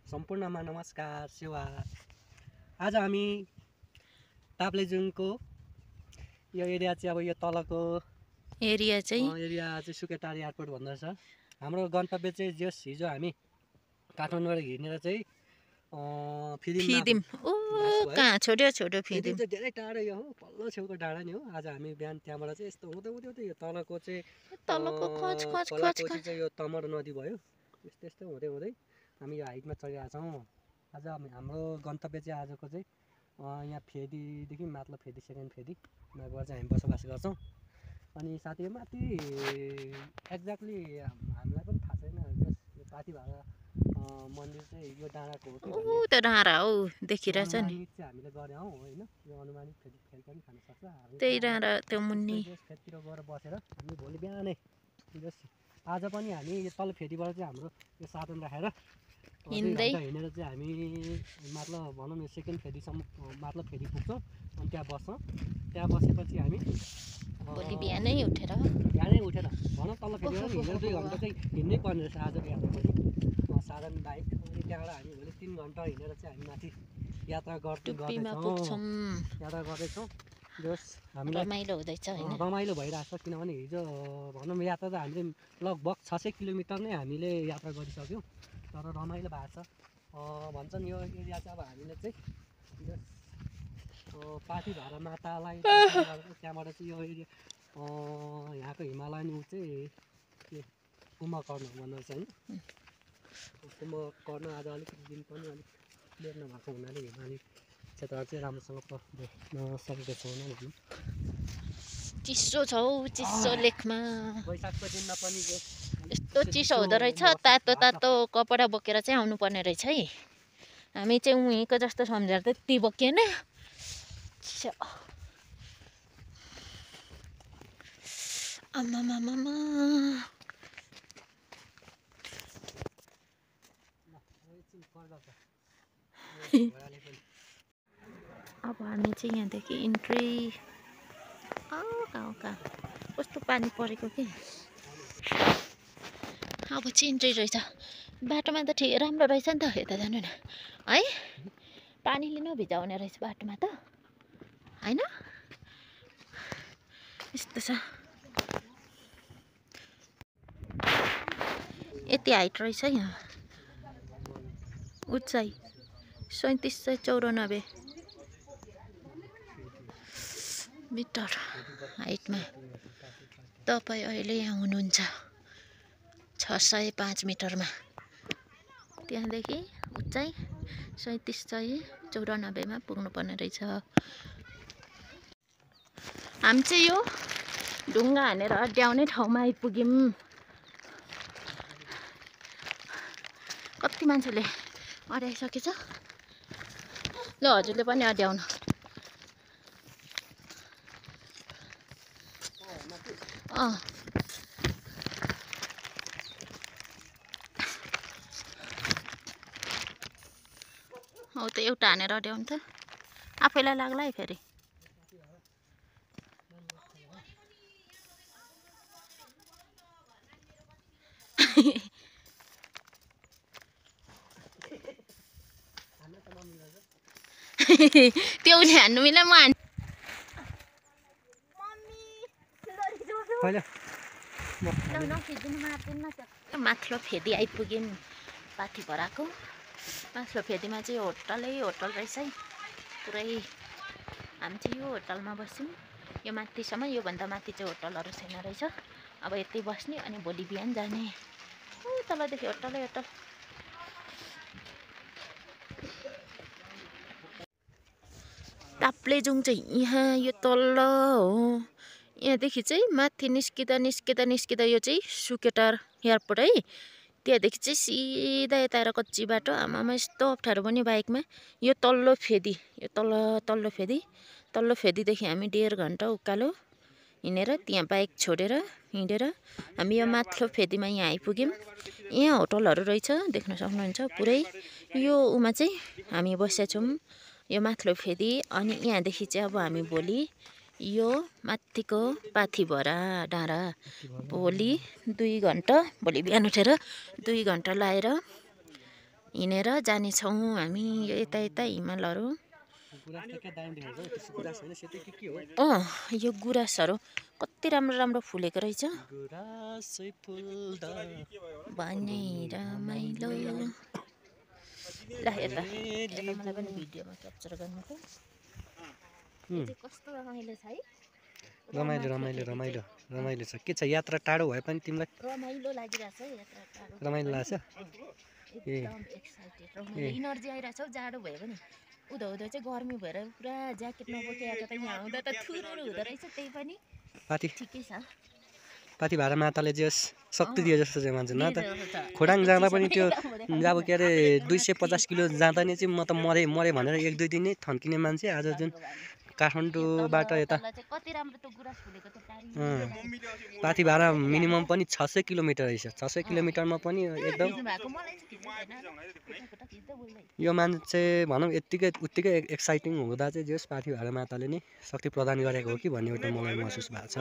सम्पूर्णमा नमस्कार सेवा। आज हामी ताप्लेजुङको यो एरिया चाहिँ अब यो तलको एरिया चाहिँ सुकेटार एयरपोर्ट भन्दो रहेछ। हाम्रो गन्तव्य चाहिँ जस हिजो हामी काठमाडौँबाट हिँडेर चाहिँ फिदिम कहाँ छोटो छोटो फिदिम चाहिँ धेरै टाढो यो हो, पल्लो छेउको डाँडा नि हो। आज हामी बिहान त्यहाँबाट चाहिँ यस्तो हुँदै हुँदै यो तलको चाहिँ चाहिँ यो तमर नदी भयो। यस्तो यस्तो हुँदै हुँदै हामी यो हाइटमा चढिरहेको छौँ। आज हाम्रो गन्तव्य चाहिँ आजको चाहिँ यहाँ फेदीदेखि माथिल्लो फेदी सेकेन्ड फेदीमा गएर चाहिँ हामी बसोबास गर्छौँ। अनि साथै माथि एक्ज्याक्टली हामीलाई पनि थाहा छैन यो पाथी भाडा मन्दिर चाहिँ यो डाँडाको हो कि त्यो डाँडा हौ देखिरहेछ नि हामीले गरे हौ होइन। यो अनुमानित फेरि पनि खान सक्छ। त्यही डाँडा त्यो मुन्नी फेदतिर गएर बसेर हामी भोलि बिहानै आज पनि हामी यो तल फेदीबाट चाहिँ हाम्रो यो साधन राखेर हिँडेर चाहिँ हामी मतलब भनौँ न सेकेन्ड फेदीसम्म मतलब फेदी पुग्छौँ। अनि त्यहाँ बस्छौँ। त्यहाँ बसेपछि हामी भोलि बिहानै उठेर भनौँ तल फेदीबाट हिँडेर 2 घन्टा चाहिँ हिँड्नै पर्ने रहेछ आजको यात्रा पनि साधन बाइक। अनि त्यहाँबाट हामी भोलि 3 घन्टा हिँडेर चाहिँ हामी माथि यात्रा गर्दैछौँ। जस हामीलाई रमाइलो हुँदैछ हैन, रमाइलो भइरहेछ। किनभने हिजो भनौँ यात्रा त हामीले लगभग 600 किलोमिटर नै हामीले यात्रा गरिसक्यौँ। तर रमाइलो भएको छ। भन्छन् यो एरिया चाहिँ अब हामीले चाहिँ पाथी भाडा मातालाई त्यहाँबाट चाहिँ यो एरिया यहाँको हिमालयन ऊ चाहिँ के कुम्भकर्ण भन्दो रहेछ होइन। कुम्भकर्ण आज अलिकति दिन पनि अलिक क्लियर नभएको हुनाले हिमाली क्षेत्रहरू चाहिँ राम्रोसँग देख्न सकेको छैन भनौँ। चिसो छ हौ, चिसो लेखमा वैशाखको दिनमा पनि यस्तो चिसो हुँदो रहेछ। तातो तातो कपडा बोकेर चाहिँ आउनु पर्ने रहेछ है। हामी चाहिँ उहीँको जस्तो सम्झेर त्यति बोकिएन। आमामामा अब हामी चाहिँ यहाँदेखि इन्ट्री कहाँ कस्तो पानी परेको कि अब चाहिँ इन्ट्री रहेछ। बाटोमा त ठिक राम्रो रहेछ नि त। यता जानु न है, पानीले नभिजाउने रहेछ बाटोमा त होइन। यस्तो छ, यति हाइट रहेछ यहाँ। उचाइ 3794 मिटर हाइटमा तपाईँ अहिले यहाँ हुनुहुन्छ 605 मिटरमा। त्यहाँदेखि उचाइ 3794 मा पुग्नुपर्ने रहेछ। हामी चाहिँ यो ढुङ्गा हानेर अड्याउने ठाउँमा आइपुग्यौँ। कति मान्छेले अड्याइसकेछ। ल हजुरले पनि अड्याउनु। हौ त एउटा हानेर अड्याउनु त आफैलाई लाग्ला है फेरि। त्यो उसले हान्नु मिल्यो, म माथिल्लो फेदी आइपुग्यौँ। पाथी भराको माथिल्लो फेदीमा चाहिँ होटल रहेछ है पुरै। हामी चाहिँ यो होटलमा बस्यौँ। यो माथिसम्म, योभन्दा माथि चाहिँ होटलहरू छैन रहेछ। अब यति बस्ने अनि भोलि बिहान जाने। तलदेखि होटल ताप्लेजुङ चाहिँ यहाँ यो तल्ल हो। यहाँदेखि चाहिँ माथि निस्किँदा यो चाहिँ सुकेटार एयरपोर्ट है। त्यहाँदेखि चाहिँ सिधा यता आएर कच्ची बाटो। आमामा यस्तो अप्ठ्यारो पनि बाइकमा। यो तल्लो फेदीदेखि हामी 1.5 घन्टा उकालो हिँडेर त्यहाँ बाइक छोडेर हिँडेर हामी यो माथिल्लो फेदीमा यहाँ आइपुग्यौँ। यहाँ होटलहरू रहेछ देख्न सक्नुहुन्छ पुरै। यो उमा चाहिँ हामी बसेका छौँ यो माथिल्लो फेदी। अनि यहाँदेखि चाहिँ अब हामी भोलि यो माथिको पाथी भरा डाँडा भोलि 2 घन्टा, भोलि बिहान उठेर 2 घन्टा लाएर हिँडेर जानेछौँ हामी यता यता हिमालहरू। गुराँस त क्या दामी देखेको छ त्यसको गुराँस होइन सेतै के हो यो गुराँसहरू कति राम्रो राम्रो फुलेको रहेछ गुराँसै फुल्दा भने रमाइलो। ल यता मलाई पनि भिडियोमा क्याप्चर गर्नु त कस्तो रमाइलो छ है। रमाइलो रमाइलो रमाइलो रमाइलो छ। के छ यात्रा टाढो भए पनि तिमीलाई रमाइलो लागिरहेछ है यात्रा टाढो रमाइलो लाग्छ? एकदम एक्साइटेड रमाइलो इनर्जी आइरहेछ हौ। जाडो भयो भने उधो उधो चाहिँ गर्मी भएर पुरा ज्याकेट नबोकेको त यहाँ आउँदा त थुरुरु हुँदो रहेछ। त्यही पनि पाथी ठिकै छ। पाथी भाडा माताले जे शक्ति दियो जस्तो चाहिँ मान्छ न त। खोटाङ जाँदा पनि त्यो अब के अरे 250 किलो जाँदा नि चाहिँ म त मरे भनेर 1-2 दिन नै थन्किने मान्छे आज जुन काठमाडौँबाट यता कति राम्रो त गुराँस फुलेको त पाथी भाडा मिनिमम पनि 600 किलोमिटर रहेछ। 600 किलोमिटरमा पनि एकदम यो मान्छे भनौँ उत्तिकै एक्साइटिङ हुँदा चाहिँ जस पाथी भाडा माताले नै शक्ति प्रदान गरेको हो कि भन्ने एउटा मलाई महसुस भएको छ।